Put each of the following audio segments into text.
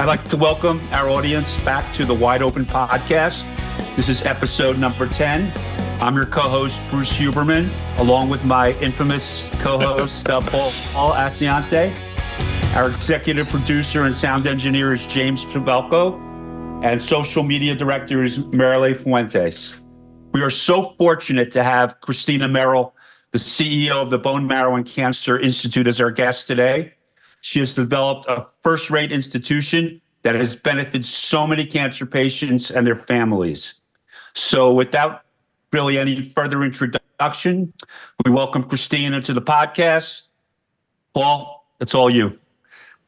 I'd like to welcome our audience back to the Wide Open Podcast. This is episode number 10. I'm your co-host, Bruce Huberman, along with my infamous co-host, Paul Asiante. Our executive producer and sound engineer is James Pavelko, and social media director is Marrow Fuentes. We are so fortunate to have Christina Merrill, the CEO of the Bone Marrow and Cancer Institute, as our guest today. She has developed a first-rate institution that has benefited so many cancer patients and their families. So without really any further introduction, we welcome Christina to the podcast. Paul, it's all you.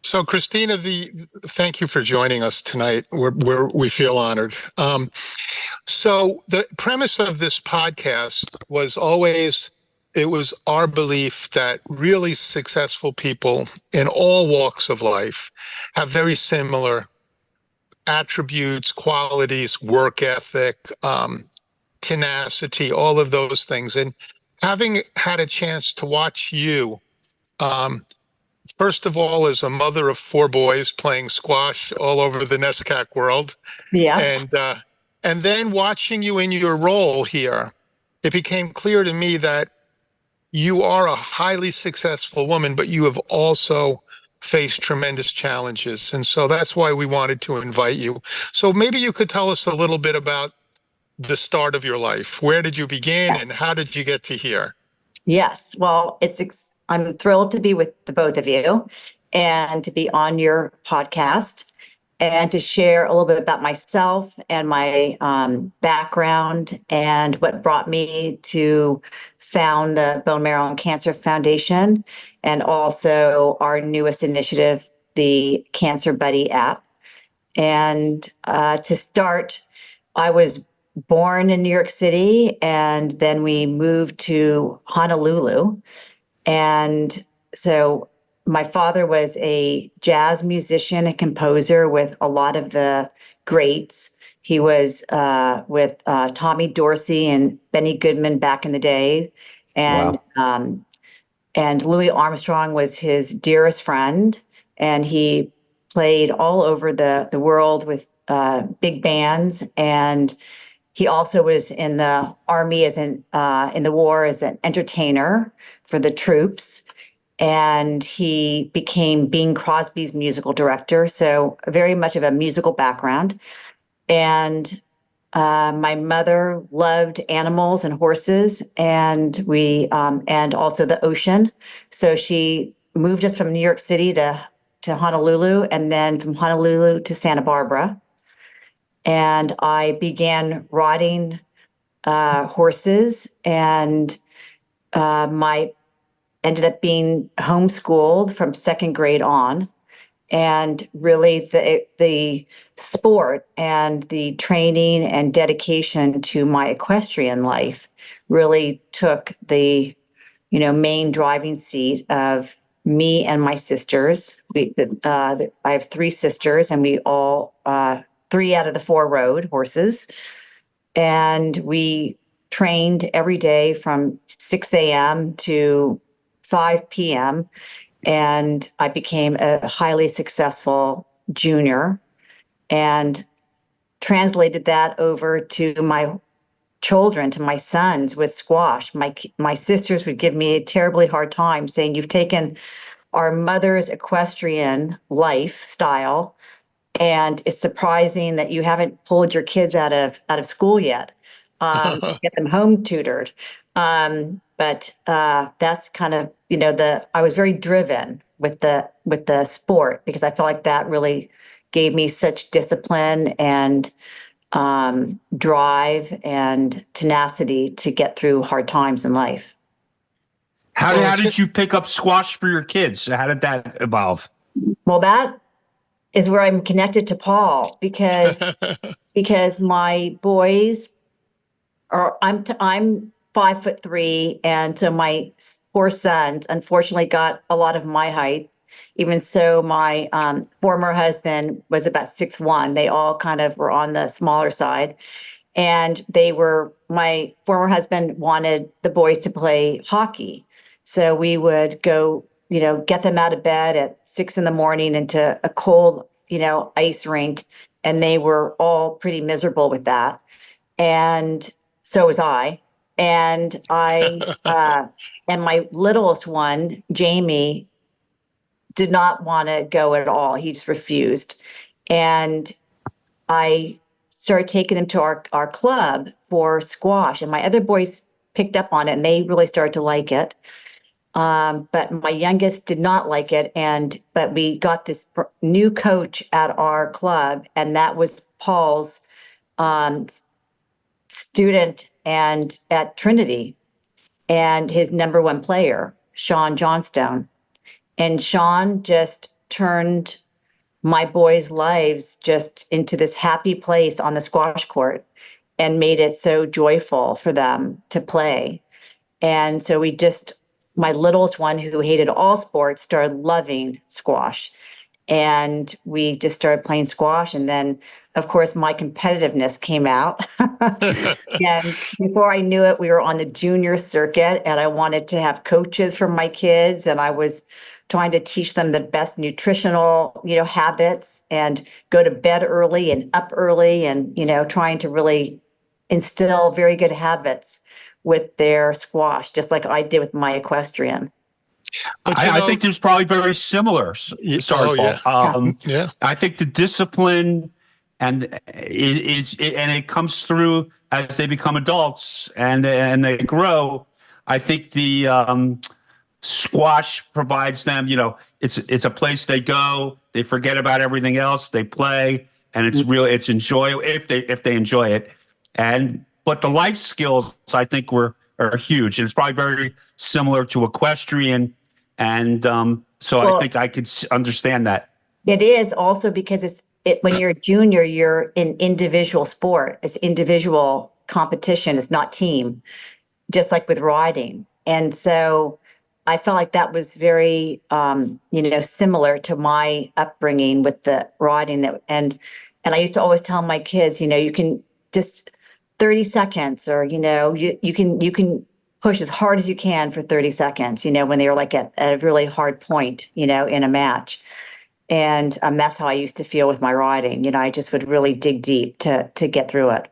So Christina, thank you for joining us tonight. We feel honored. So the premise of this podcast was always, it was our belief that really successful people in all walks of life have very similar attributes, qualities, work ethic, tenacity, all of those things. And having had a chance to watch you, first of all, as a mother of 4 boys playing squash all over the NESCAC world, and then watching you in your role here, it became clear to me that you are a highly successful woman, but you have also faced tremendous challenges. And so that's why we wanted to invite you. So maybe you could tell us a little bit about the start of your life. Where did you begin and how did you get to here? Yes. Well, I'm thrilled to be with the both of you and to be on your podcast and to share a little bit about myself and my background and what brought me to found the Bone Marrow and Cancer Foundation, and also our newest initiative, the Cancer Buddy app. And to start, I was born in New York City, and then we moved to Honolulu. And so my father was a jazz musician and composer with a lot of the greats. He was with Tommy Dorsey and Benny Goodman back in the day. And wow. And Louis Armstrong was his dearest friend. And he played all over the world with big bands. And he also was in the Army in the war as an entertainer for the troops. And he became Bing Crosby's musical director. So very much of a musical background. And my mother loved animals and horses, and and also the ocean. So she moved us from New York City to Honolulu, and then from Honolulu to Santa Barbara. And I began riding horses, and ended up being homeschooled from 2nd grade on. And really the sport and the training and dedication to my equestrian life really took the main driving seat of me and my sisters. I have 3 sisters, and we all 3 out of the 4 rode horses. And we trained every day from 6 a.m. to 5 p.m. And I became a highly successful junior and translated that over to my children, to my sons with squash. My sisters would give me a terribly hard time saying, "You've taken our mother's equestrian lifestyle, and it's surprising that you haven't pulled your kids out of school yet, get them home tutored." But that's kind of, I was very driven with the sport, because I felt like that really gave me such discipline and drive and tenacity to get through hard times in life. How did you pick up squash for your kids? How did that evolve? Well, that is where I'm connected to Paul, because my boys I'm 5'3", and so my 4 sons unfortunately got a lot of my height. Even so, my former husband was about 6'1". They all kind of were on the smaller side. And my former husband wanted the boys to play hockey. So we would go, get them out of bed at 6 a.m. into a cold ice rink, and they were all pretty miserable with that. And so was I. And and my littlest one, Jamie, did not want to go at all. He just refused. And I started taking them to our club for squash, and my other boys picked up on it and they really started to like it. But my youngest did not like it. But we got this new coach at our club, and that was Paul's student and at Trinity, and his number one player, Sean Johnstone. And Sean just turned my boys' lives just into this happy place on the squash court and made it so joyful for them to play. And so my littlest one, who hated all sports, started loving squash. And we just started playing squash. And then, of course, my competitiveness came out. And before I knew it, we were on the junior circuit, and I wanted to have coaches for my kids. And I was trying to teach them the best nutritional, habits, and go to bed early and up early, and, trying to really instill very good habits with their squash, just like I did with my equestrian. I think there's probably very similar. Sorry, Paul. Yeah. I think the discipline and it comes through as they become adults and they grow. I think the squash provides them. It's a place they go. They forget about everything else. They play, and it's enjoy if they enjoy it. But the life skills, I think, are huge, and it's probably very similar to equestrian. And I think I could understand that. It is also because when you're a junior, you're in individual sport. It's individual competition. It's not team, just like with riding. And so I felt like that was very, similar to my upbringing with the riding. And I used to always tell my kids, you can just 30 seconds, or, you can push as hard as you can for 30 seconds, when they were like at a really hard point, in a match. And that's how I used to feel with my riding. I just would really dig deep to get through it.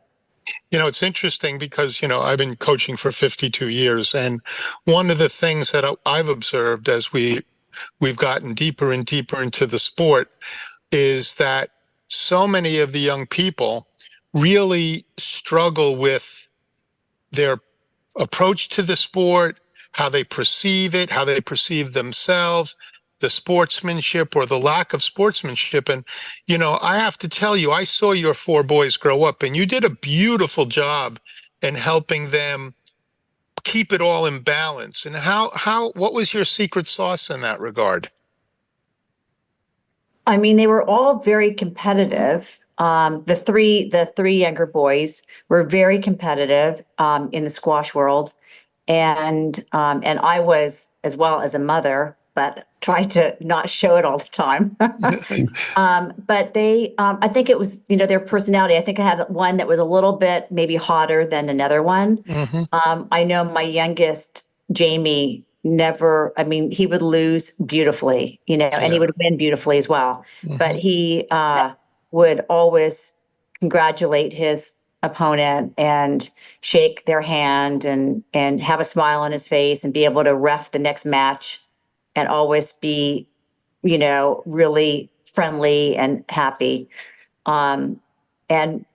It's interesting because, I've been coaching for 52 years. And one of the things that I've observed as we've gotten deeper and deeper into the sport is that so many of the young people really struggle with their approach to the sport, how they perceive it, how they perceive themselves, the sportsmanship or the lack of sportsmanship. And, I have to tell you, I saw your 4 boys grow up, and you did a beautiful job in helping them keep it all in balance. And what was your secret sauce in that regard? I mean, they were all very competitive. The three younger boys were very competitive in the squash world, and I was as well as a mother, but tried to not show it all the time. But they, I think it was their personality. I think I had one that was a little bit maybe hotter than another one. Mm-hmm. I know my youngest, Jamie, he would lose beautifully, and he would win beautifully as well. Mm-hmm. But he would always congratulate his opponent and shake their hand and have a smile on his face and be able to ref the next match and always be, really friendly and happy. And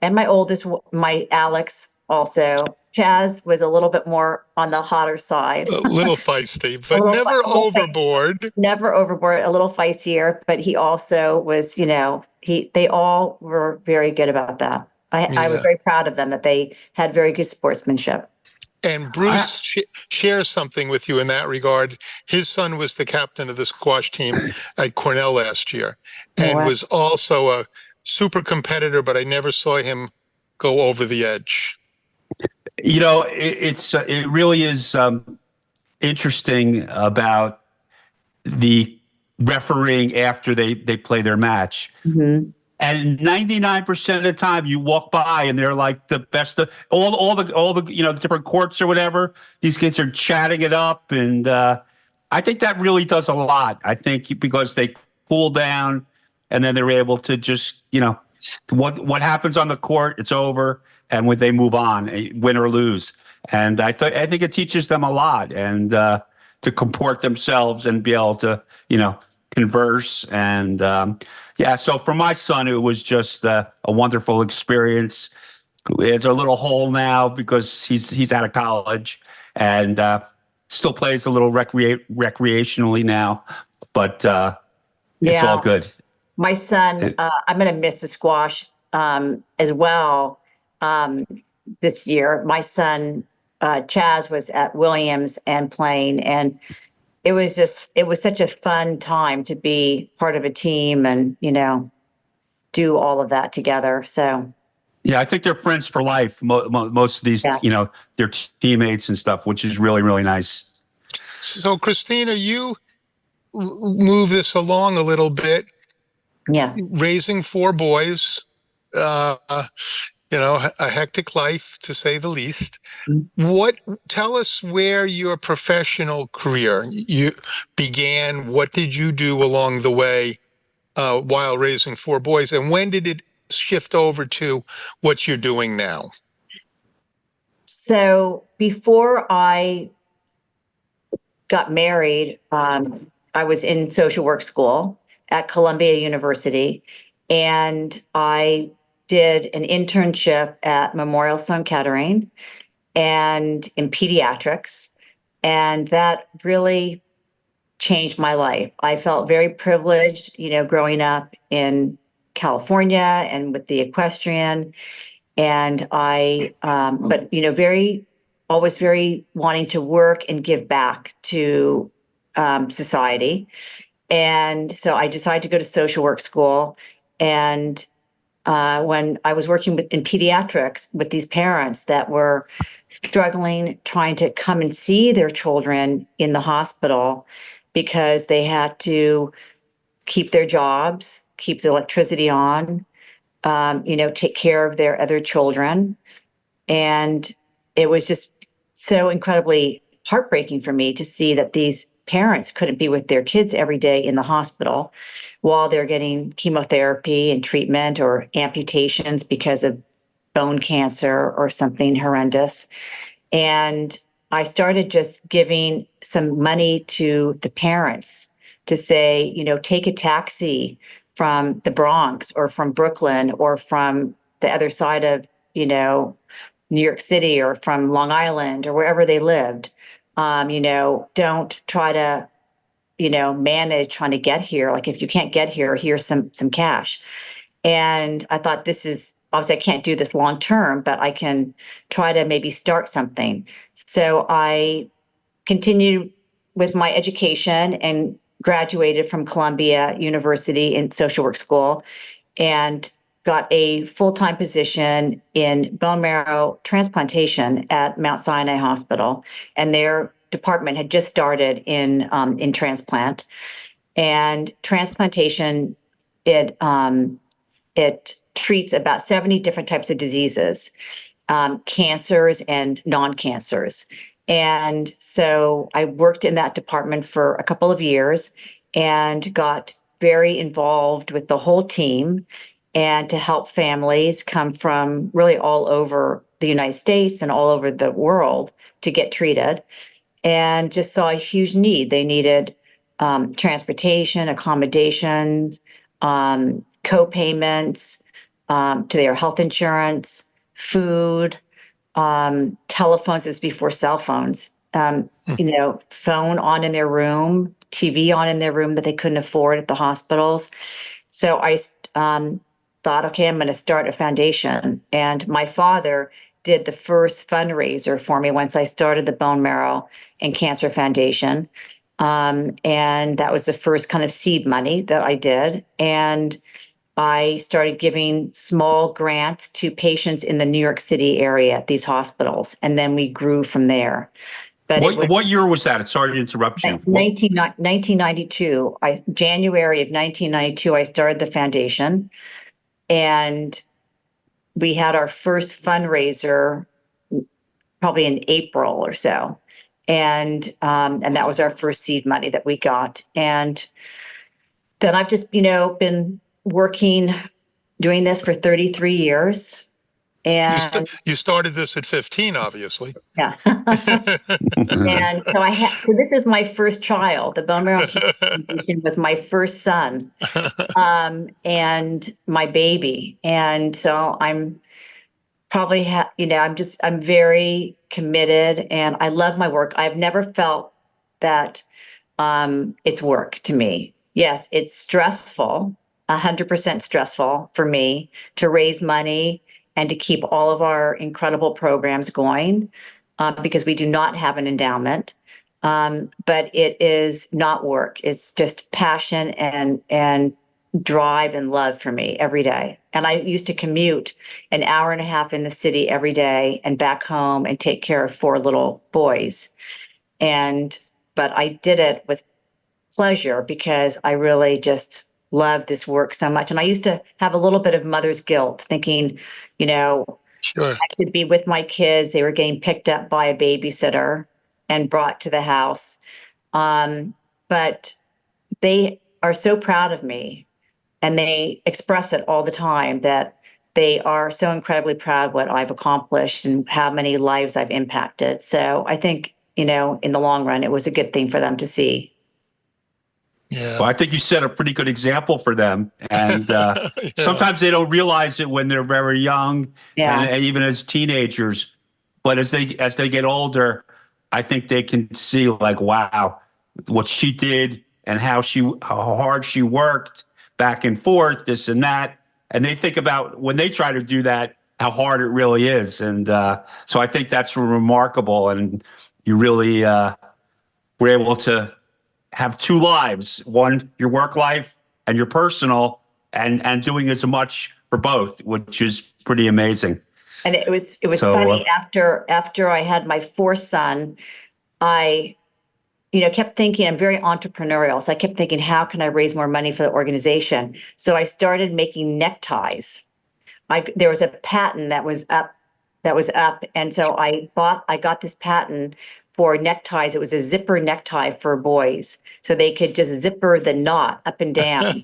my oldest, my Alex, also, Chaz, was a little bit more on the hotter side. A little feisty, but never overboard. Never overboard, a little feistier, but he also was, they all were very good about that. I was very proud of them that they had very good sportsmanship. And Bruce shares something with you in that regard. His son was the captain of the squash team at Cornell last year and was also a super competitor, but I never saw him go over the edge. It really is interesting about the refereeing after they play their match. Mm-hmm. And 99% of the time you walk by and they're like the best of all the different courts or whatever. These kids are chatting it up. And I think that really does a lot. I think because they cool down, and then they're able to just, what happens on the court, it's over, and when they move on, win or lose. And I think it teaches them a lot, and to comport themselves and be able to, converse. And so for my son, it was just a wonderful experience. It's a little hole now because he's out of college, and still plays a little recreationally now, but it's all good. My son, I'm going to miss the squash as well this year. My son, Chaz, was at Williams and playing, and it was such a fun time to be part of a team and, do all of that together. So. Yeah, I think they're friends for life. Most of these, their teammates and stuff, which is really, really nice. So, Christina, you move this along a little bit. Yeah. Raising 4 boys, a hectic life, to say the least. Tell us where your professional career you began. What did you do along the way while raising 4 boys? And when did it shift over to what you're doing now? So before I got married, I was in social work school at Columbia University, and I did an internship at Memorial Sloan Kettering and in pediatrics, and that really changed my life. I felt very privileged, growing up in California and with the equestrian, and always very wanting to work and give back to society. And so I decided to go to social work school. And when I was working in pediatrics with these parents that were struggling, trying to come and see their children in the hospital because they had to keep their jobs, keep the electricity on, take care of their other children. And it was just so incredibly heartbreaking for me to see that these parents couldn't be with their kids every day in the hospital while they're getting chemotherapy and treatment or amputations because of bone cancer or something horrendous. And I started just giving some money to the parents to say, take a taxi from the Bronx or from Brooklyn or from the other side of, New York City or from Long Island or wherever they lived. Don't try to, manage trying to get here. Like if you can't get here, here's some cash. And I thought, this is obviously I can't do this long term, but I can try to maybe start something. So I continued with my education and graduated from Columbia University in social work school and got a full-time position in bone marrow transplantation at Mount Sinai Hospital. And their department had just started in transplant. And transplantation, it treats about 70 different types of diseases, cancers and non-cancers. And so I worked in that department for a couple of years and got very involved with the whole team and to help families come from really all over the United States and all over the world to get treated, and just saw a huge need. They needed transportation, accommodations, co-payments to their health insurance, food, telephones. This is before cell phones, phone on in their room, TV on in their room that they couldn't afford at the hospitals. So I thought, okay, I'm going to start a foundation. And my father did the first fundraiser for me once I started the Bone Marrow and Cancer Foundation. And that was the first kind of seed money that I did. And I started giving small grants to patients in the New York City area at these hospitals. And then we grew from there. But what year was that? Sorry to interrupt you. 1992. January of 1992, I started the foundation. And we had our first fundraiser probably in April or so. And that was our first seed money that we got. And then I've just, been working, doing this for 33 years. And You started this at 15, obviously. yeah. And so so this is my first child. The bone marrow cancer foundation was my first son, and my baby. And so I'm probably, I'm very committed and I love my work. I've never felt that it's work to me. Yes, it's stressful, 100% stressful for me to raise money and to keep all of our incredible programs going, because we do not have an endowment. But it is not work. It's just passion and drive and love for me every day. And I used to commute an hour and a half in the city every day and back home and take care of 4 little boys. But I did it with pleasure because I really just love this work so much. And I used to have a little bit of mother's guilt, thinking, Sure. I should be with my kids. They were getting picked up by a babysitter and brought to the house. But they are so proud of me and they express it all the time that they are so incredibly proud what I've accomplished and how many lives I've impacted. So I think, in the long run, it was a good thing for them to see. Yeah. Well, I think you set a pretty good example for them. And Yeah. sometimes they don't realize it when they're very young Yeah. and even as teenagers. But as they get older, I think they can see like, wow, what she did and how hard she worked back and forth, this and that. And they think about when they try to do that, how hard it really is. And so I think that's remarkable. And you really were able to have 2 lives, one, your work life and your personal, and doing as much for both, which is pretty amazing. And it was funny after I had my 4th son, I kept thinking, I'm very entrepreneurial. So I kept thinking, how can I raise more money for the organization? So I started making neckties. There was a patent that was up. And so I got this patent for neckties. It was a zipper necktie for boys. So they could just zipper the knot up and down.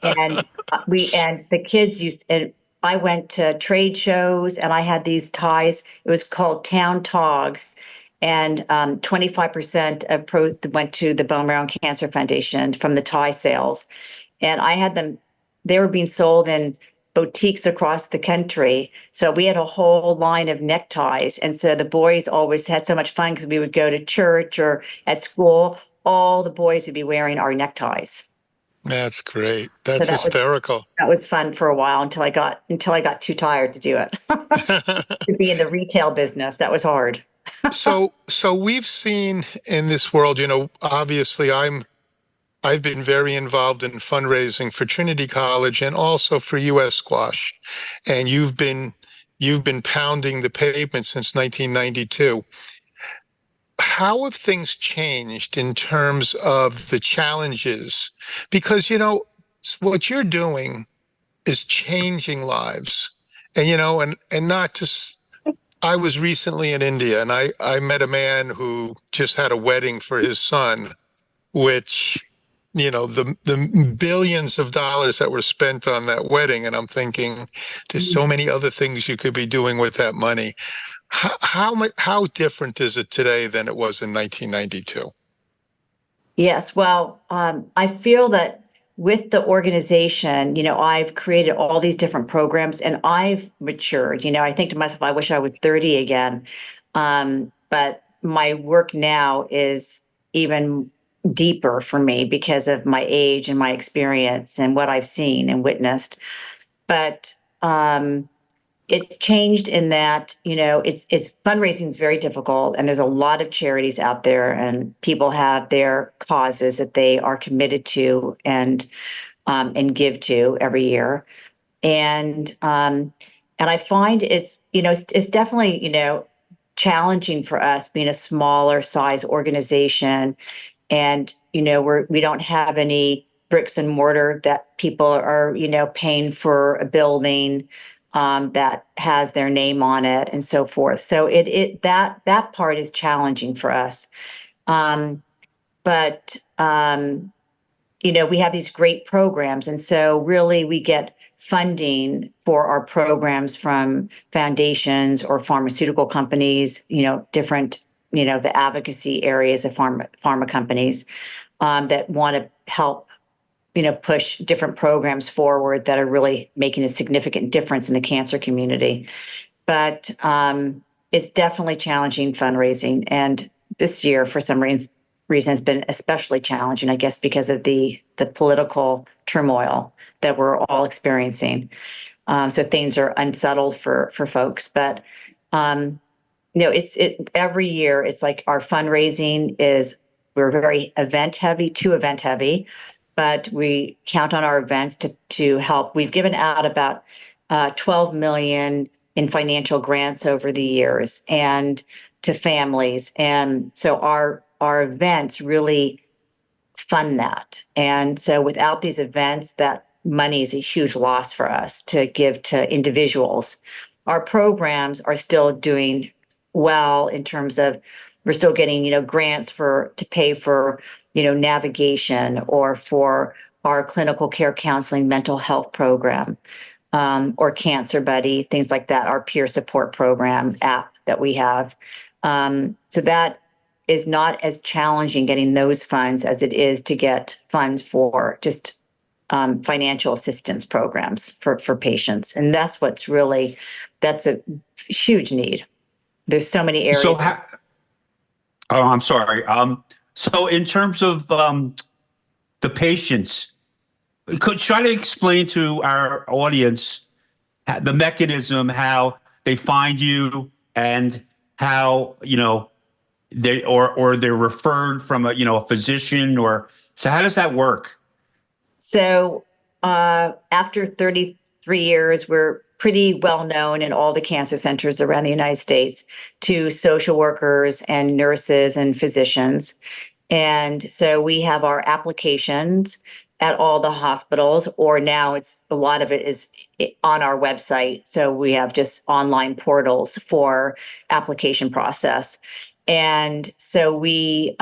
And the kids and I went to trade shows and I had these ties. It was called Town Togs. And 25% went to the Bone Marrow Cancer Foundation from the tie sales. And I had them, they were being sold in boutiques across the country. So we had a whole line of neckties. And so the boys always had so much fun because we would go to church or at school. All the boys would be wearing our neckties. That's great. That's hysterical. That was fun for a while until I got too tired to do it. To be in the retail business, that was hard. So we've seen in this world, obviously I've been very involved in fundraising for Trinity College and also for US Squash. And you've been pounding the pavement since 1992. How have things changed in terms of the challenges? Because, what you're doing is changing lives. And, and not just, I was recently in India and I met a man who just had a wedding for his son, which, the billions of dollars that were spent on that wedding. And I'm thinking, there's so many other things you could be doing with that money. How different is it today than it was in 1992? Yes, well, I feel that with the organization, I've created all these different programs and I've matured. I think to myself, I wish I was 30 again. But my work now is even deeper for me because of my age and my experience and what I've seen and witnessed. But it's changed in that, it's fundraising is very difficult and there's a lot of charities out there and people have their causes that they are committed to and give to every year. And I find it's definitely, challenging for us being a smaller size organization. And, we don't have any bricks and mortar that people are, paying for a building that has their name on it and so forth. So that part is challenging for us. But we have these great programs. And so really we get funding for our programs from foundations or pharmaceutical companies, different, the advocacy areas of pharma companies that want to help, push different programs forward that are really making a significant difference in the cancer community. But it's definitely challenging fundraising. And this year, for some reason, has been especially challenging, I guess, because of the political turmoil that we're all experiencing. So things are unsettled for folks. But every year it's like our fundraising we're very event heavy, but we count on our events to help. We've given out about 12 million in financial grants over the years and to families. And so our events really fund that. And so without these events, that money is a huge loss for us to give to individuals. Our programs are still doing well in terms of we're still getting, grants to pay for, navigation or for our clinical care counseling mental health program, or Cancer Buddy, things like that, our peer support program app that we have. So that is not as challenging getting those funds as it is to get funds for just financial assistance programs for patients. And that's that's a huge need. There's so many areas. I'm sorry. So in terms of the patients, could try to explain to our audience the mechanism, how they find you and how, they're referred from a physician, so how does that work? So after 33 years, we're pretty well known in all the cancer centers around the United States to social workers and nurses and physicians. And so we have our applications at all the hospitals, or now a lot of it is on our website. So we have just online portals for application process. And so we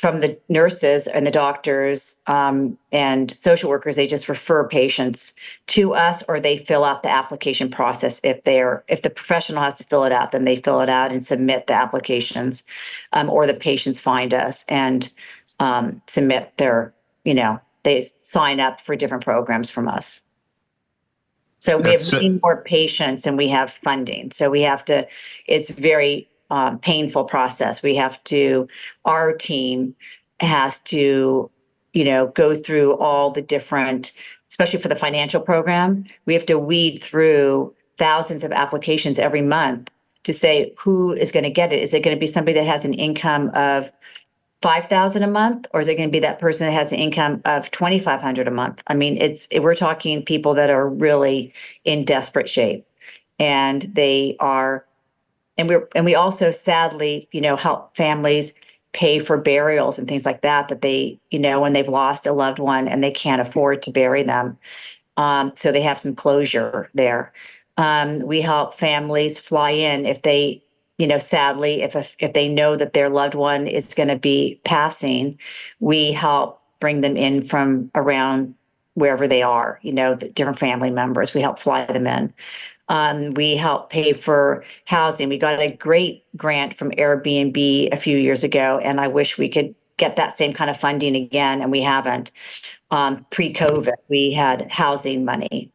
from the nurses and the doctors and social workers, they just refer patients to us, or they fill out the application process. If the professional has to fill it out, then they fill it out and submit the applications, or the patients find us and submit their, they sign up for different programs from us. So we have many more patients and we have funding. So it's very painful process. Our team has to, go through all the different, especially for the financial program, we have to weed through thousands of applications every month to say who is going to get it. Is it going to be somebody that has an income of $5,000 a month, or is it going to be that person that has an income of $2,500 a month? I mean, we're talking people that are really in desperate shape, and they are. And we also sadly, help families pay for burials and things like that they, when they've lost a loved one and they can't afford to bury them. So they have some closure there. We help families fly in if they, sadly, if they know that their loved one is going to be passing, we help bring them in from around wherever they are, the different family members. We help fly them in. We help pay for housing. We got a great grant from Airbnb a few years ago, and I wish we could get that same kind of funding again, and we haven't. Pre-COVID, we had housing money.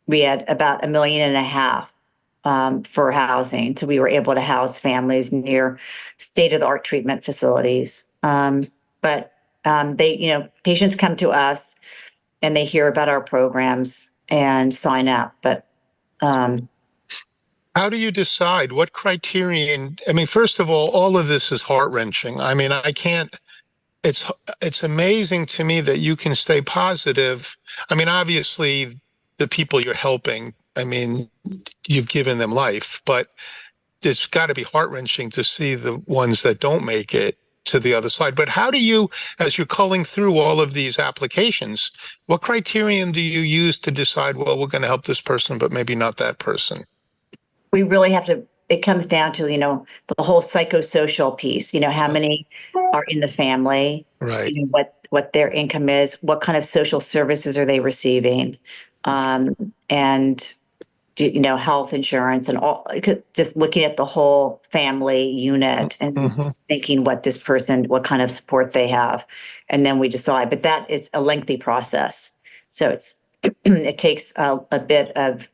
We had about $1.5 million for housing, so we were able to house families near state-of-the-art treatment facilities. But patients come to us, and they hear about our programs and sign up. But how do you decide what criterion? I mean, first of all of this is heart-wrenching. I mean, it's amazing to me that you can stay positive. I mean, obviously the people you're helping, I mean, you've given them life, but it's got to be heart-wrenching to see the ones that don't make it to the other side. But how do you, as you're culling through all of these applications, what criterion do you use to decide, well, we're going to help this person, but maybe not that person? we really have to it comes down to, the whole psychosocial piece, how many are in the family, Right. What their income is, what kind of social services are they receiving, and health insurance and all, just looking at the whole family unit and Mhm. thinking what kind of support they have. And then we decide, but that is a lengthy process. So it takes a bit of,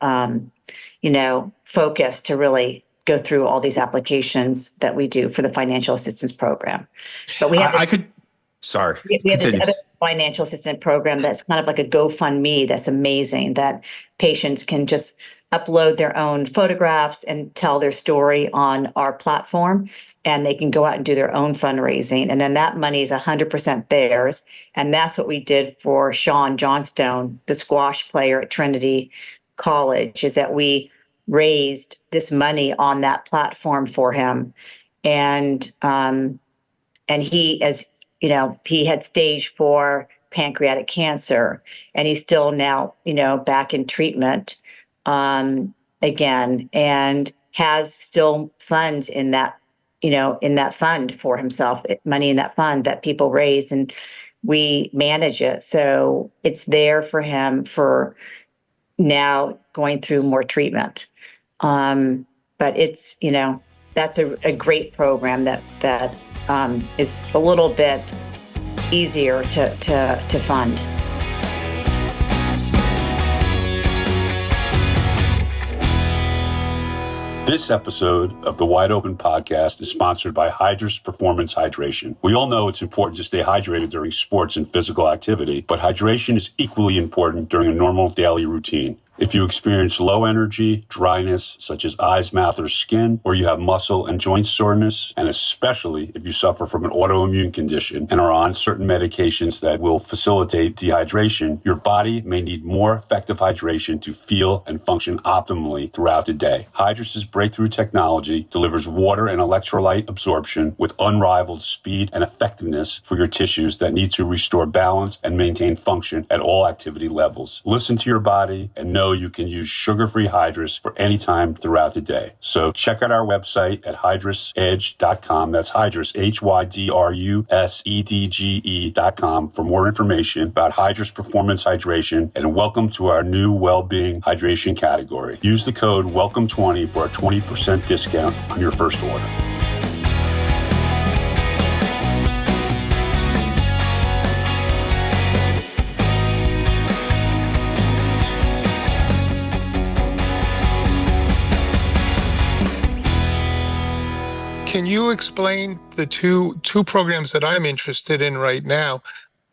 focus to really go through all these applications that we do for the financial assistance program. But we have Sorry, we have this continue. other financial assistance program that's kind of like a GoFundMe that's amazing, that patients can just upload their own photographs and tell their story on our platform, and they can go out and do their own fundraising. And then that money is 100% theirs. And that's what we did for Sean Johnstone, the squash player at Trinity College, is that we raised this money on that platform for him. And he, as he had stage 4 pancreatic cancer, and he's still now, back in treatment again, and has still funds in that, in that fund for himself, money in that fund that people raise, and we manage it. So it's there for him for now going through more treatment. But it's, that's a great program that is a little bit easier to fund. This episode of the Wide Open Podcast is sponsored by Hydrus Performance Hydration. We all know it's important to stay hydrated during sports and physical activity, but hydration is equally important during a normal daily routine. If you experience low energy, dryness, such as eyes, mouth, or skin, or you have muscle and joint soreness, and especially if you suffer from an autoimmune condition and are on certain medications that will facilitate dehydration, your body may need more effective hydration to feel and function optimally throughout the day. Hydrus' breakthrough technology delivers water and electrolyte absorption with unrivaled speed and effectiveness for your tissues that need to restore balance and maintain function at all activity levels. Listen to your body and know you can use sugar-free Hydrus for any time throughout the day. So check out our website at hydrusedge.com. That's Hydrus, HYDRUSEDGE.com for more information about Hydrus Performance Hydration, and welcome to our new well-being hydration category. Use the code WELCOME20 for a 20% discount on your first order. Can you explain the two programs that I'm interested in right now,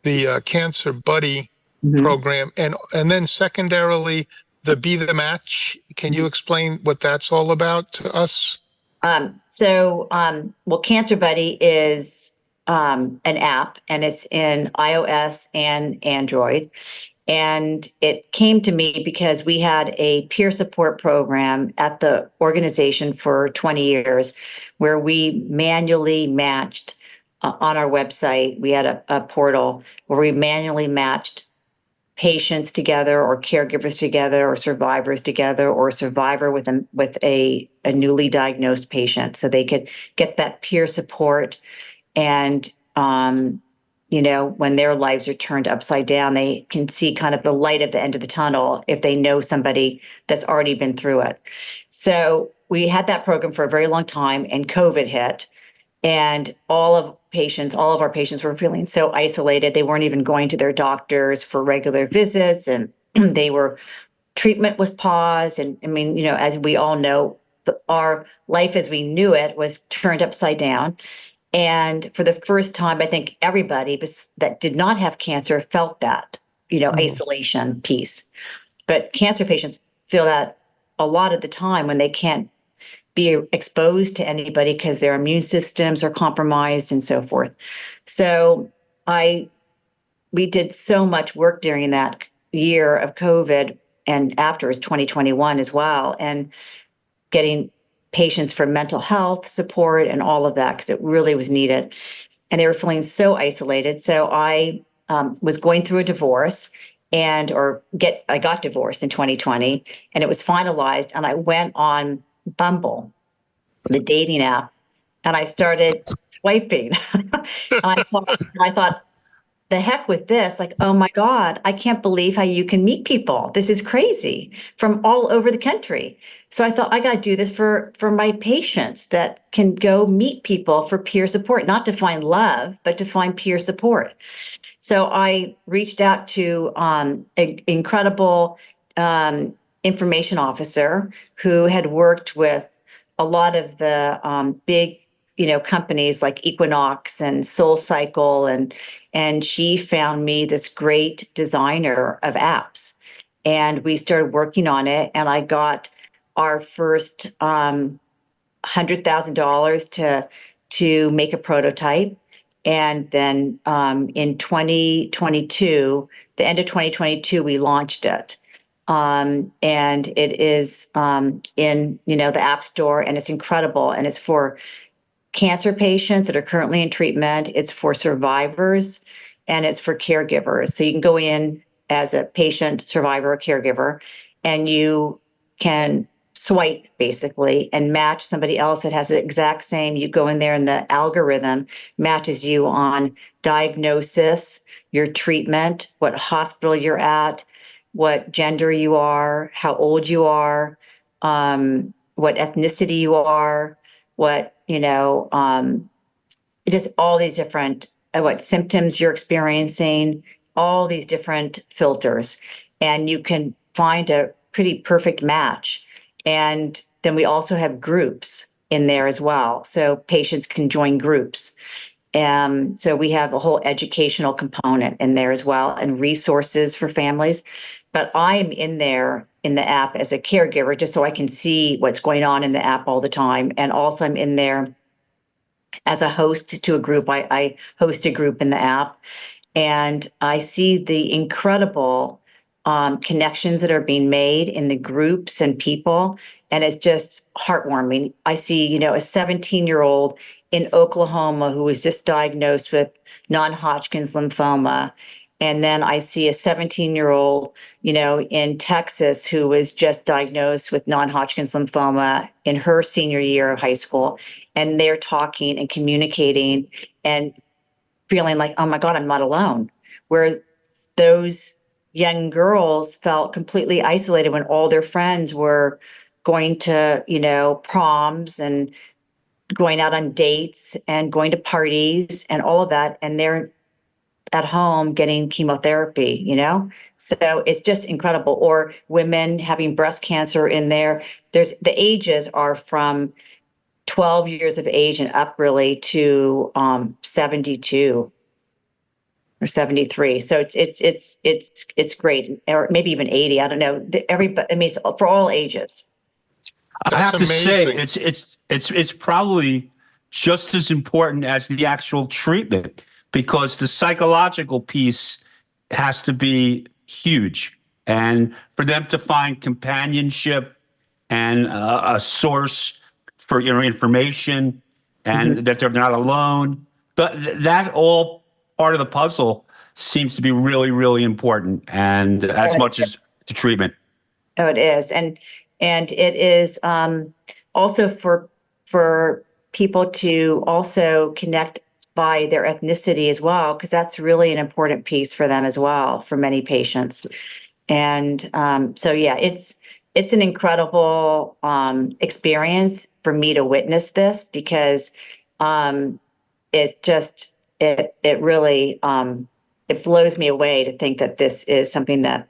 the Cancer Buddy program, and then secondarily the Be the Match? Can you explain what that's all about to us? Well, Cancer Buddy is an app, and it's in iOS and Android. And it came to me because we had a peer support program at the organization for 20 years where we manually matched on our website. We had a portal where we manually matched patients together, or caregivers together, or survivors together, or a survivor with a newly diagnosed patient, so they could get that peer support. And when their lives are turned upside down, they can see kind of the light at the end of the tunnel if they know somebody that's already been through it. So we had that program for a very long time, and COVID hit, and all of our patients were feeling so isolated. They weren't even going to their doctors for regular visits, and treatment was paused. And I mean, as we all know, our life as we knew it was turned upside down. And for the first time, I think everybody that did not have cancer felt that, isolation piece. But cancer patients feel that a lot of the time when they can't be exposed to anybody because their immune systems are compromised and so forth. So we did so much work during that year of COVID, and after 2021 as well, and getting patients for mental health support and all of that, because it really was needed. And they were feeling so isolated. So I was going through a divorce, I got divorced in 2020, and it was finalized. And I went on Bumble, the dating app, and I started swiping. I thought, the heck with this, like, oh my God, I can't believe how you can meet people. This is crazy from all over the country. So I thought I got to do this for my patients that can go meet people for peer support, not to find love, but to find peer support. So I reached out to an incredible information officer who had worked with a lot of the big, companies like Equinox and Soul Cycle, and she found me this great designer of apps, and we started working on it. And I got our first $100,000 to make a prototype. And then in 2022, the end of 2022, we launched it. And it is in, the App Store, and it's incredible. And it's for cancer patients that are currently in treatment. It's for survivors, and it's for caregivers. So you can go in as a patient, survivor, or caregiver, and you can swipe basically and match somebody else that has the exact same. You go in there and the algorithm matches you on diagnosis, your treatment, what hospital you're at, what gender you are, how old you are, what ethnicity you are, what, just all these different, what symptoms you're experiencing, all these different filters. And you can find a pretty perfect match. And then we also have groups in there as well. So patients can join groups. So we have a whole educational component in there as well, and resources for families. But I'm in there in the app as a caregiver, just so I can see what's going on in the app all the time. And also I'm in there as a host to a group. I host a group in the app, and I see the incredible connections that are being made in the groups and people. And it's just heartwarming. I see, a 17-year-old in Oklahoma who was just diagnosed with non-Hodgkin's lymphoma. And then I see a 17-year-old, in Texas who was just diagnosed with non-Hodgkin's lymphoma in her senior year of high school. And they're talking and communicating and feeling like, oh my God, I'm not alone. Where those young girls felt completely isolated when all their friends were going to, proms and going out on dates and going to parties and all of that. And they're at home getting chemotherapy, So it's just incredible. Or women having breast cancer in there. The ages are from 12 years of age and up really to 72 or 73. So it's great. Or maybe even 80. I don't know. Everybody, it's for all ages. I have to amazing. say, it's probably just as important as the actual treatment, because the psychological piece has to be huge. And for them to find companionship and a source for information, and that they're not alone, that all part of the puzzle seems to be really, really important, and as much as the treatment. Oh, it is. And it is also for people to also connect by their ethnicity as well, because that's really an important piece for them as well, for many patients. And so, yeah, it's an incredible experience for me to witness this, because it really it blows me away to think that this is something that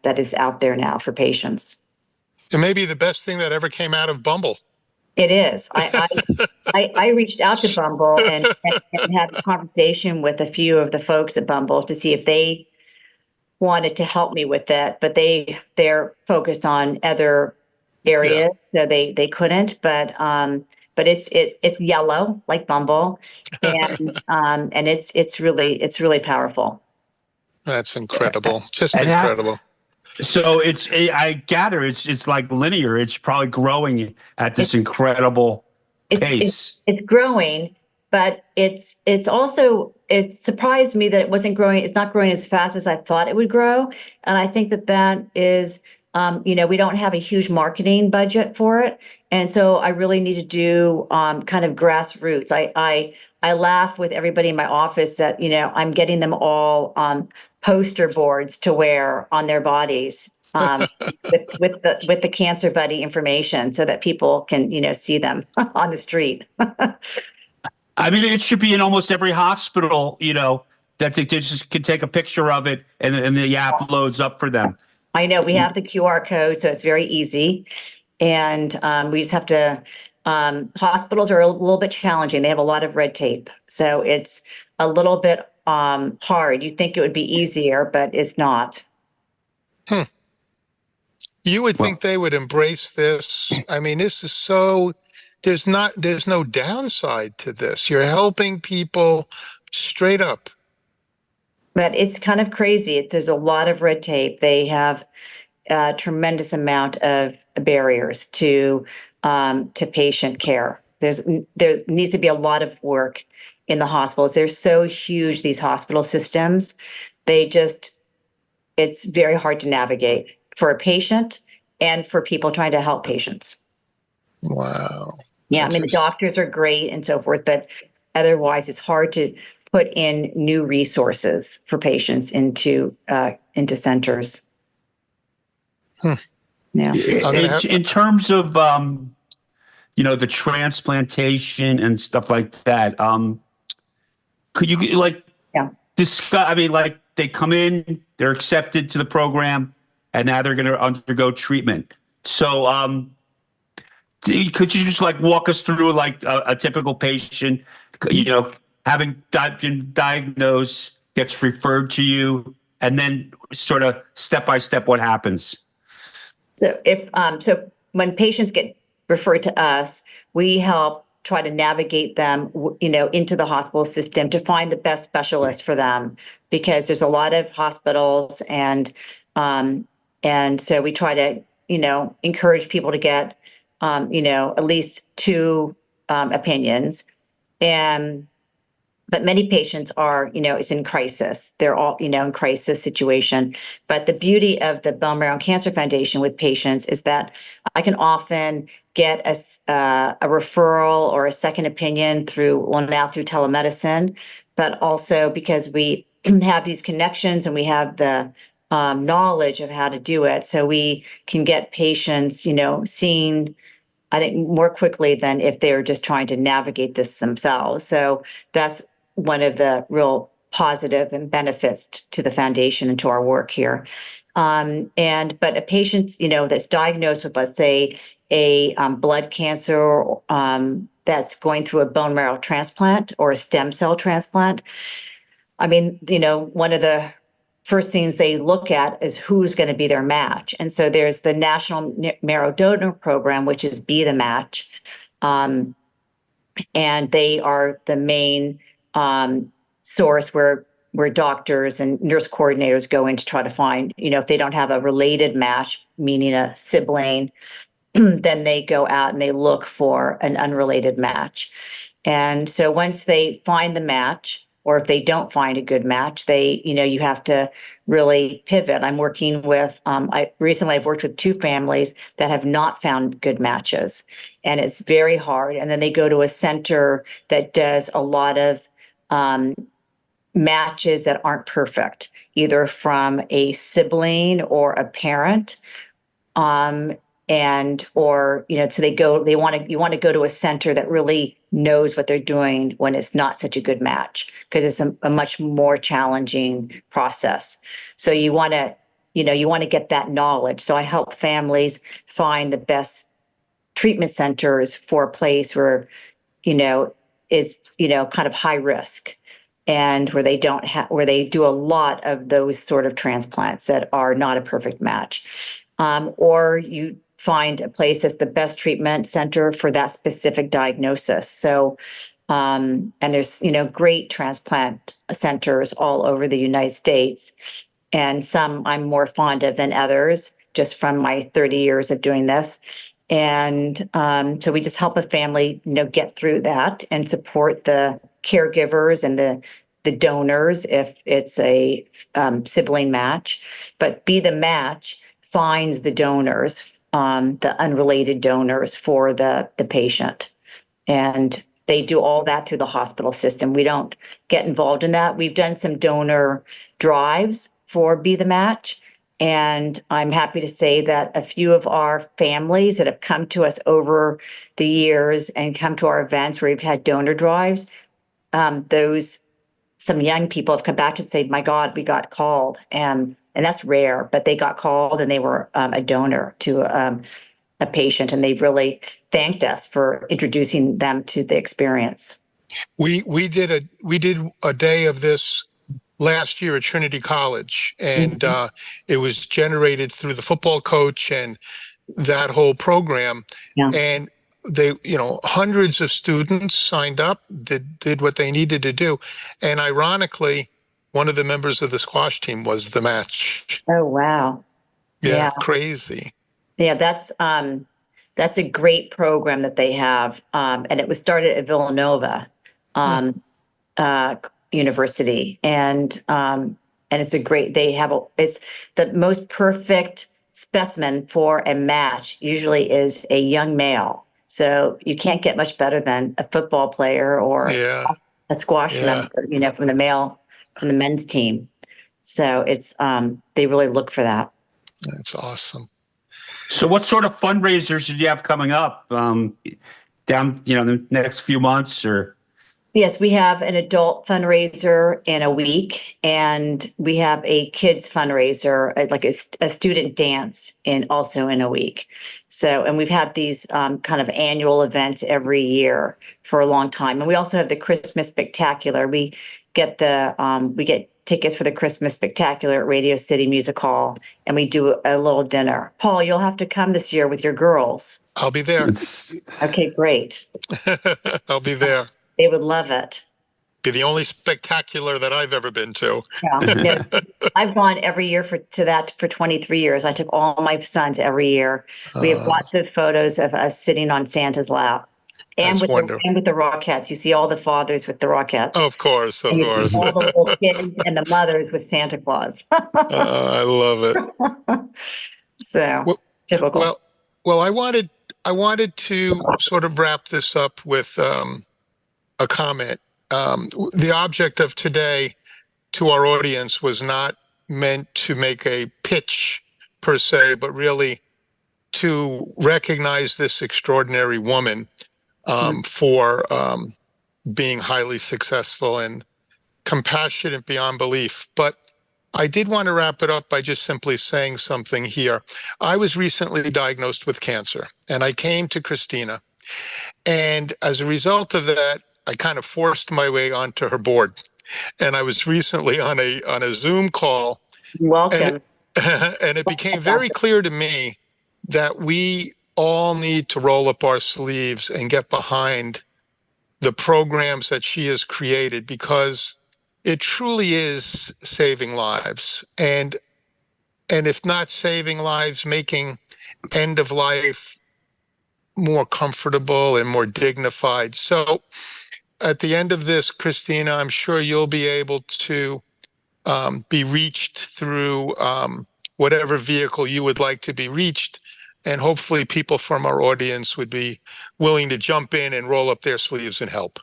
that is out there now for patients. It may be the best thing that ever came out of Bumble. It is. I reached out to Bumble and had a conversation with a few of the folks at Bumble to see if they wanted to help me with it, but they're focused on other areas, so they couldn't. But it's yellow like Bumble, and it's really powerful. That's incredible. Just And incredible. So I gather it's like linear. It's probably growing at this incredible pace. It's growing, but it's also, it surprised me that it wasn't growing. It's not growing as fast as I thought it would grow. And I think that is we don't have a huge marketing budget for it. And so I really need to do kind of grassroots. I laugh with everybody in my office that, I'm getting them all poster boards to wear on their bodies with the Cancer Buddy information so that people can, see them on the street. I mean, it should be in almost every hospital, that they just can take a picture of it and the app loads up for them. I know we have the QR code, so it's very easy. And we just have to, hospitals are a little bit challenging. They have a lot of red tape. So it's a little bit hard. You'd think it would be easier, but it's not. You would think they would embrace this. I mean, this is so, there's no downside to this. You're helping people straight up. But it's kind of crazy. There's a lot of red tape. They have a tremendous amount of barriers to patient care. There needs to be a lot of work in the hospitals. They're so huge, these hospital systems. It's very hard to navigate for a patient and for people trying to help patients. Wow. Yeah, I mean, the doctors are great and so forth, but otherwise it's hard to put in new resources for patients into centers. Yeah. In terms of the transplantation and stuff like that, could you discuss? I mean, like they come in, they're accepted to the program, and now they're going to undergo treatment. So, could you just walk us through a typical patient, having been diagnosed, gets referred to you, and then sort of step by step what happens? So when patients get referred to us, we help try to navigate them, into the hospital system to find the best specialist for them, because there's a lot of hospitals, and so we try to, encourage people to get, at least two opinions. But many patients are, it's in crisis. They're all, in crisis situation. But the beauty of the Bone Marrow and Cancer Foundation with patients is that I can often get a referral or a second opinion now through telemedicine, but also because we have these connections and we have the knowledge of how to do it. So we can get patients, seen, I think, more quickly than if they're just trying to navigate this themselves. So that's one of the real positive and benefits to the foundation and to our work here. But a patient, that's diagnosed with, let's say, a blood cancer that's going through a bone marrow transplant or a stem cell transplant. I mean, one of the first things they look at is who's going to be their match. And so there's the National Marrow Donor Program, which is Be the Match. And they are the main source where doctors and nurse coordinators go in to try to find, if they don't have a related match, meaning a sibling, then they go out and they look for an unrelated match. And so once they find the match, or if they don't find a good match, you have to really pivot. I'm working with, I've worked with two families that have not found good matches, and it's very hard. And then they go to a center that does a lot of matches that aren't perfect, either from a sibling or a parent. So you want to go to a center that really knows what they're doing when it's not such a good match, because it's a much more challenging process. So you want to get that knowledge. So I help families find the best treatment centers for a place where, is, kind of high risk, and where they do a lot of those sort of transplants that are not a perfect match. Or you find a place that's the best treatment center for that specific diagnosis. So, and there's, great transplant centers all over the United States, and some I'm more fond of than others, just from my 30 years of doing this. And so we just help a family, get through that and support the caregivers and the donors if it's a sibling match. But Be the Match finds the donors, the unrelated donors for the patient. And they do all that through the hospital system. We don't get involved in that. We've done some donor drives for Be the Match. And I'm happy to say that a few of our families that have come to us over the years and come to our events where we've had donor drives, some young people have come back to say, my God, we got called. And that's rare, but they got called and they were a donor to a patient, and they've really thanked us for introducing them to the experience. We did a day of this last year at Trinity College, and it was generated through the football coach and that whole program. Yeah. And they, hundreds of students signed up, did what they needed to do. And ironically, one of the members of the squash team was the match. Oh, wow. Yeah. Crazy. Yeah, that's a great program that they have. And it was started at Villanova University. And it's it's the most perfect specimen for a match usually is a young male. So you can't get much better than a football player or a squash member, from the men's team. So it's, they really look for that. That's awesome. So what sort of fundraisers did you have coming up down, the next few months or? Yes, we have an adult fundraiser in a week, and we have a kids fundraiser, like a student dance also in a week. So, and we've had these kind of annual events every year for a long time. And we also have the Christmas Spectacular. We get tickets for the Christmas Spectacular at Radio City Music Hall, and we do a little dinner. Paul, you'll have to come this year with your girls. I'll be there. Okay, great. I'll be there. They would love it. Be the only spectacular that I've ever been to. Yeah. I've gone every year to that for 23 years. I took all my sons every year. We have lots of photos of us sitting on Santa's lap. And with the Rockettes. You see all the fathers with the Rockettes. Oh, of course. All the little kids and the mothers with Santa Claus. I love it. So, typical. Well, I wanted to sort of wrap this up with a comment. The object of today to our audience was not meant to make a pitch per se, but really to recognize this extraordinary woman for being highly successful and compassionate beyond belief. But I did want to wrap it up by just simply saying something here. I was recently diagnosed with cancer, and I came to Christina. And as a result of that, I kind of forced my way onto her board. And I was recently on a Zoom call. Welcome. And it became very clear to me that we all need to roll up our sleeves and get behind the programs that she has created, because it truly is saving lives. And if not saving lives, making end of life more comfortable and more dignified. So at the end of this, Christina, I'm sure you'll be able to be reached through whatever vehicle you would like to be reached. And hopefully people from our audience would be willing to jump in and roll up their sleeves and help.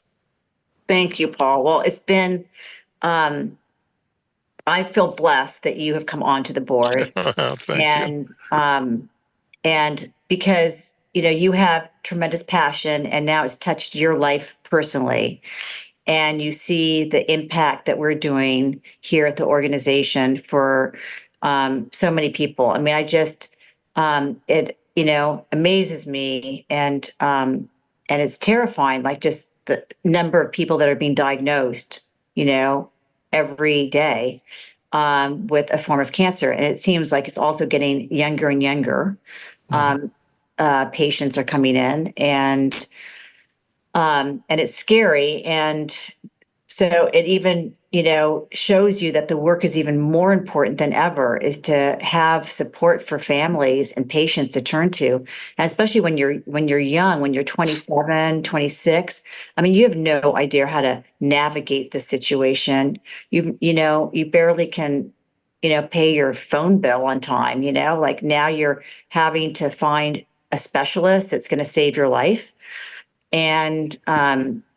Thank you, Paul. Well, it's been, I feel blessed that you have come onto the board. Thank you. And because, you have tremendous passion, and now it's touched your life personally. And you see the impact that we're doing here at the organization for so many people. I mean, it amazes me, and it's terrifying, like just the number of people that are being diagnosed, every day with a form of cancer. And it seems like it's also getting younger and younger. Patients are coming in, and it's scary. And so it even, shows you that the work is even more important than ever, is to have support for families and patients to turn to. And especially when you're young, when you're 27, 26, I mean, you have no idea how to navigate the situation. You barely can pay your phone bill on time, like now you're having to find a specialist that's going to save your life. And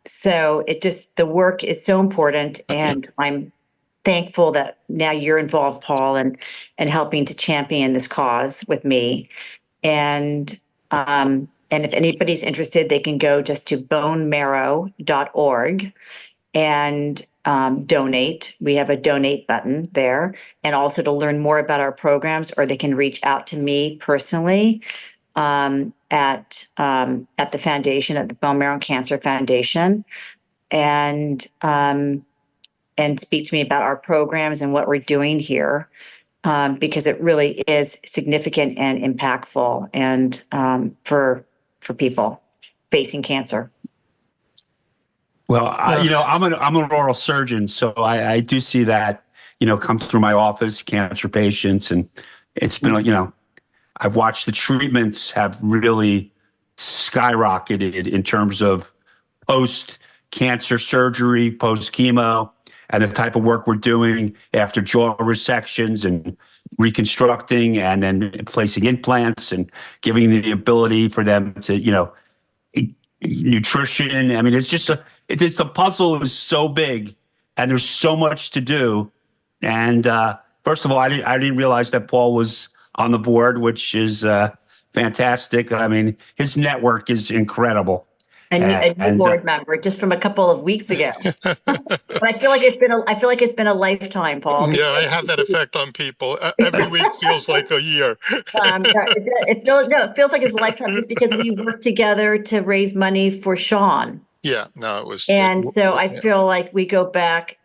so the work is so important. And I'm thankful that now you're involved, Paul, and helping to champion this cause with me. And if anybody's interested, they can go just to bonemarrow.org and donate. We have a donate button there, and also to learn more about our programs, or they can reach out to me personally at the foundation, at the Bone Marrow Cancer Foundation, and speak to me about our programs and what we're doing here, because it really is significant and impactful, and for people facing cancer. Well, I'm an oral surgeon, so I do see that, come through my office, cancer patients, and it's been, I've watched the treatments have really skyrocketed in terms of post-cancer surgery, post-chemo, and the type of work we're doing after jaw resections and reconstructing and then placing implants and giving the ability for them to, nutrition. I mean, the puzzle is so big and there's so much to do. And first of all, I didn't realize that Paul was on the board, which is fantastic. I mean, his network is incredible. A new board member just from a couple of weeks ago. But I feel like it's been a lifetime, Paul. Yeah, I have that effect on people. Every week feels like a year. It feels like it's a lifetime just because we worked together to raise money for Sean. Yeah, no, it was. And so I feel like we go back,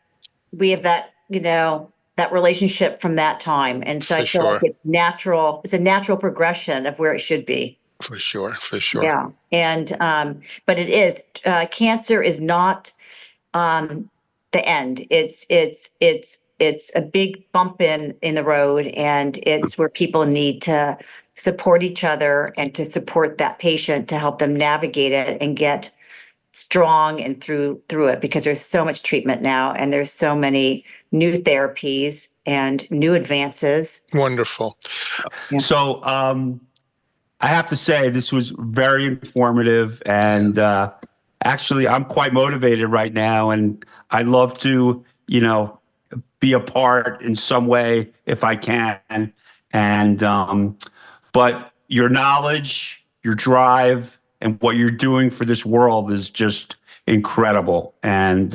we have that, that relationship from that time. And so I feel like it's natural. It's a natural progression of where it should be. For sure. Yeah. And, but it is, cancer is not, the end. It's a big bump in the road, and it's where people need to support each other and to support that patient to help them navigate it and get strong and through it, because there's so much treatment now and there's so many new therapies and new advances. Wonderful. Yeah. So, I have to say this was very informative, and actually I'm quite motivated right now, and I'd love to, be a part in some way if I can. And but your knowledge, your drive, and what you're doing for this world is just incredible. And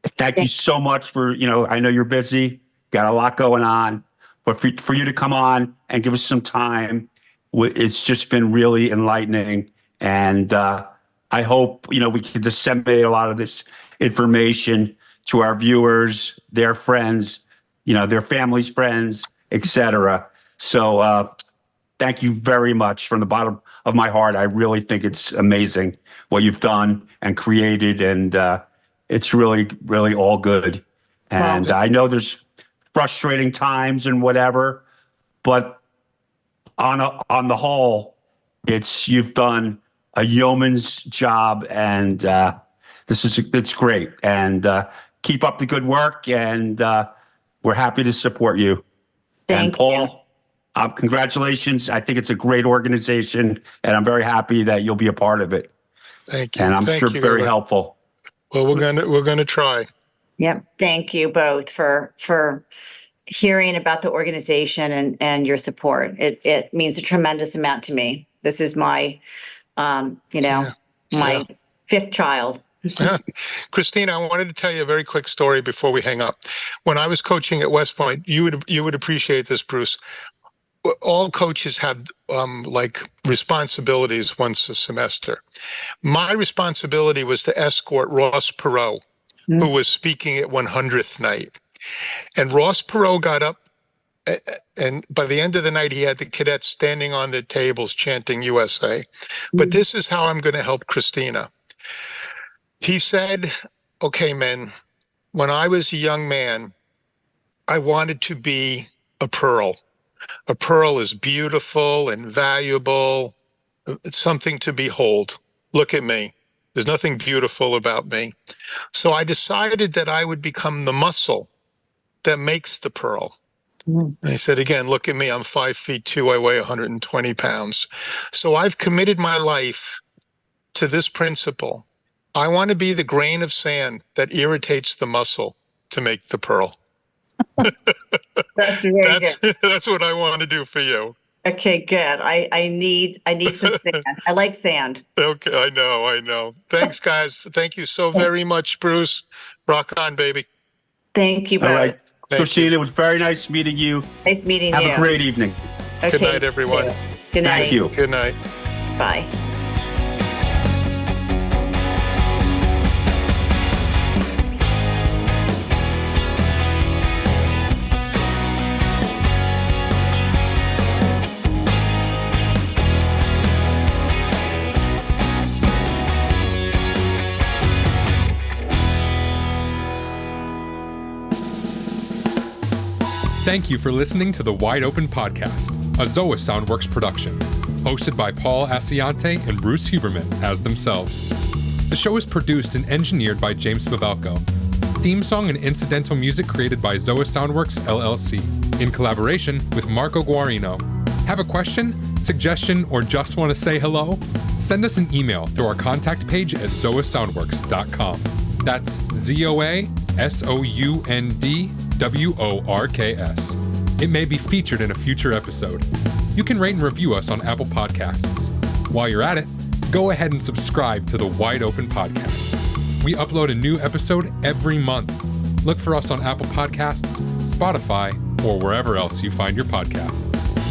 thank you so much for, I know you're busy, got a lot going on, but for you to come on and give us some time, it's just been really enlightening. And I hope, we can disseminate a lot of this information to our viewers, their friends, their families, friends, etc. So thank you very much from the bottom of my heart. I really think it's amazing what you've done and created, and it's really, really all good. And I know there's frustrating times and whatever, but on the whole, you've done a yeoman's job, and it's great. And keep up the good work, and we're happy to support you. Thank Paul, congratulations. I think it's a great organization, and I'm very happy that you'll be a part of it. Thank you. And I'm sure very helpful. Well, we're gonna try. Yep. Thank you both for hearing about the organization and your support. It means a tremendous amount to me. This is my, my fifth child. Christina, I wanted to tell you a very quick story before we hang up. When I was coaching at West Point, you would appreciate this, Bruce. All coaches have responsibilities once a semester. My responsibility was to escort Ross Perot, who was speaking at 100th night. And Ross Perot got up, and by the end of the night, he had the cadets standing on the tables chanting USA. But this is how I'm going to help Christina. He said, okay, men, when I was a young man, I wanted to be a pearl. A pearl is beautiful and valuable. It's something to behold. Look at me. There's nothing beautiful about me. So I decided that I would become the muscle that makes the pearl. And he said, again, look at me, I'm 5'2", I weigh 120 pounds. So I've committed my life to this principle. I want to be the grain of sand that irritates the muscle to make the pearl. That's very good. That's what I want to do for you. Okay, good. I need some sand. I like sand. Okay, I know. Thanks, guys. Thank you so very much, Bruce. Rock on, baby. Thank you both. All right. Thank Christina, you. it was very nice meeting you. Nice meeting Have you. a great evening. Okay, Good night, everyone. Good night. Thank you. Good night. Bye. Thank you for listening to the Wide Open Podcast, a Zoa Soundworks production, hosted by Paul Asiante and Bruce Huberman as themselves. The show is produced and engineered by James Babalco. Theme song and incidental music created by Zoa Soundworks, LLC, in collaboration with Marco Guarino. Have a question, suggestion, or just want to say hello? Send us an email through our contact page at zoasoundworks.com. That's ZOASOUNDWORKS. It may be featured in a future episode. You can rate and review us on Apple Podcasts. While you're at it, go ahead and subscribe to the Wide Open Podcast. We upload a new episode every month. Look for us on Apple Podcasts, Spotify, or wherever else you find your podcasts.